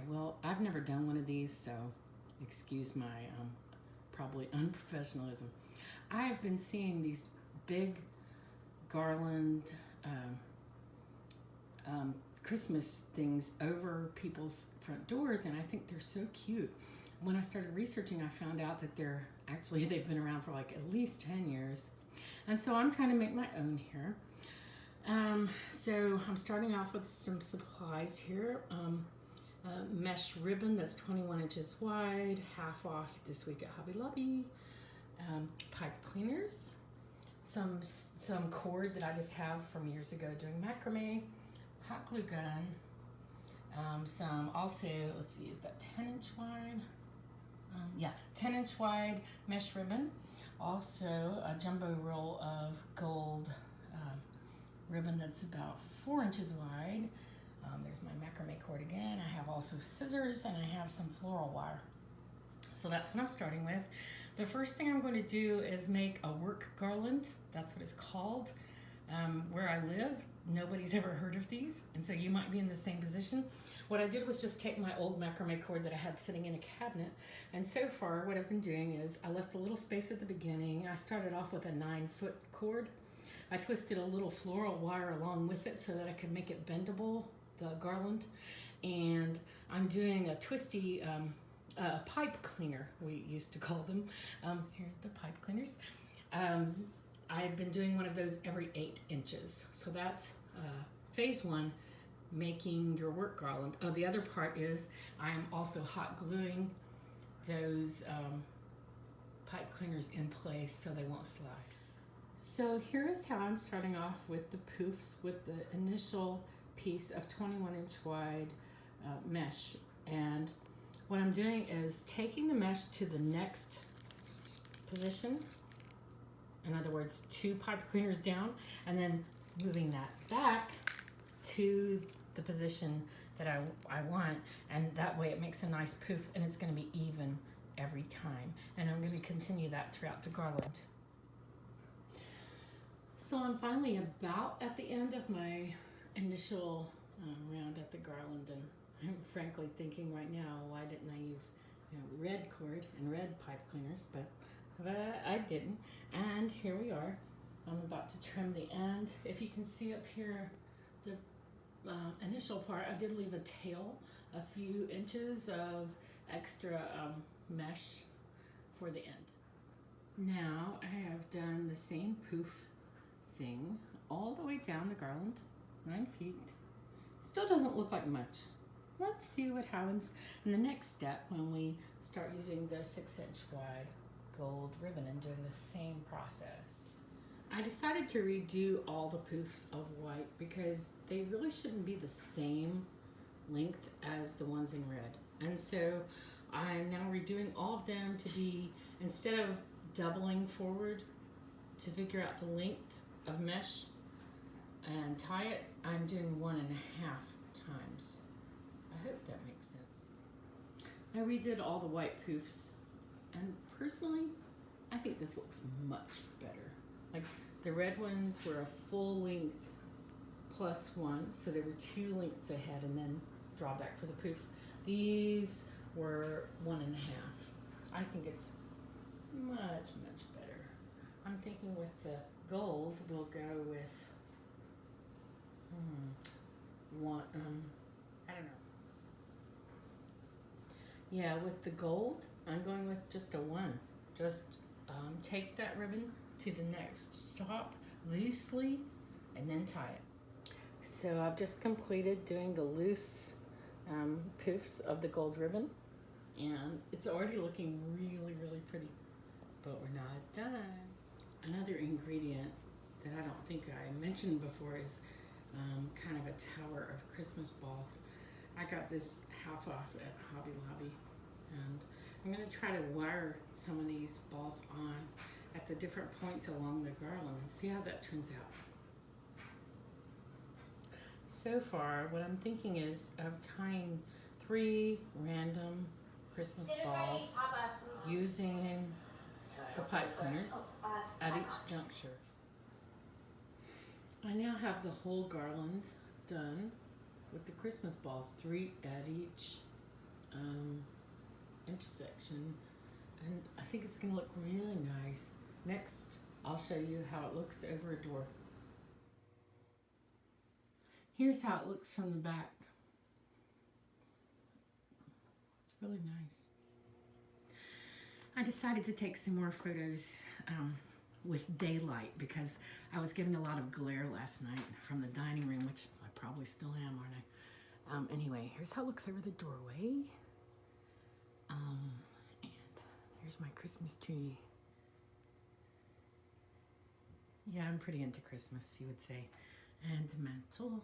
well, I've never done one of these, so excuse my probably unprofessionalism. I've been seeing these big garland Christmas things over people's front doors, and I think they're so cute. When I started researching, I found out that they've been around for like at least 10 years. And so I'm trying to make my own here. So I'm starting off with some supplies here. Mesh ribbon that's 21 inches wide, half off this week at Hobby Lobby. Pipe cleaners, some cord that I just have from years ago doing macrame, hot glue gun, some also, let's see, is that 10-inch wide? Yeah, 10-inch wide mesh ribbon. Also a jumbo roll of gold ribbon that's about 4 inches wide. There's my macrame cord again. I have also scissors and I have some floral wire. So that's what I'm starting with. The first thing I'm going to do is make a work garland. That's what it's called. Where I live, nobody's ever heard of these, and so you might be in the same position. What I did was just take my old macrame cord that I had sitting in a cabinet, and so far what I've been doing is I left a little space at the beginning. I started off with a 9-foot cord. I twisted a little floral wire along with it so that I could make it bendable, the garland, and I'm doing a twisty pipe cleaner, we used to call them. Here are the pipe cleaners. I've been doing one of those every 8 inches. So that's phase 1, making your work garland. Oh, the other part is I'm also hot gluing those pipe cleaners in place so they won't slide. So here is how I'm starting off with the poofs with the initial piece of 21-inch wide mesh. And what I'm doing is taking the mesh to the next position, in other words, 2 pipe cleaners down, and then moving that back to the position that I want, and that way it makes a nice poof, and it's going to be even every time. And I'm going to continue that throughout the garland. So I'm finally about at the end of my initial round at the garland, and I'm frankly thinking right now, why didn't I use red cord and red pipe cleaners, but I didn't. And here we are. I'm about to trim the end. If you can see up here, the initial part, I did leave a tail, a few inches of extra mesh for the end. Now I have done the same poof thing all the way down the garland, 9 feet. Still doesn't look like much. Let's see what happens in the next step when we start using the 6-inch wide gold ribbon and doing the same process. I decided to redo all the poofs of white because they really shouldn't be the same length as the ones in red. And so I'm now redoing all of them to be, instead of doubling forward to figure out the length of mesh and tie it, I'm doing 1.5 times. I hope that makes sense. I redid all the white poofs, and personally, I think this looks much better. Like the red ones were a full length plus 1, so they were 2 lengths ahead and then draw back for the poof. These were 1.5. I think it's much, much better. I'm thinking with the gold, we'll go with one, I don't know. Yeah, with the gold, I'm going with just a 1. Just take that ribbon to the next stop loosely and then tie it. So I've just completed doing the loose poofs of the gold ribbon, and it's already looking really, really pretty, but we're not done. Another ingredient that I don't think I mentioned before is kind of a tower of Christmas balls. I got this half off at Hobby Lobby, and I'm going to try to wire some of these balls on at the different points along the garland and see how that turns out. So far, what I'm thinking is of tying 3 random Christmas balls using the pipe cleaners at each juncture. I now have the whole garland done with the Christmas balls, 3 at each intersection, and I think it's gonna look really nice. Next, I'll show you how it looks over a door. Here's how it looks from the back. It's really nice. I decided to take some more photos with daylight because I was getting a lot of glare last night from the dining room, which I probably still am, aren't I? Anyway, here's how it looks over the doorway. And here's my Christmas tree. Yeah, I'm pretty into Christmas, you would say. And the mantle.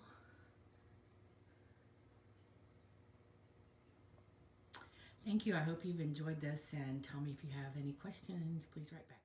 Thank you. I hope you've enjoyed this, and tell me if you have any questions. Please write back.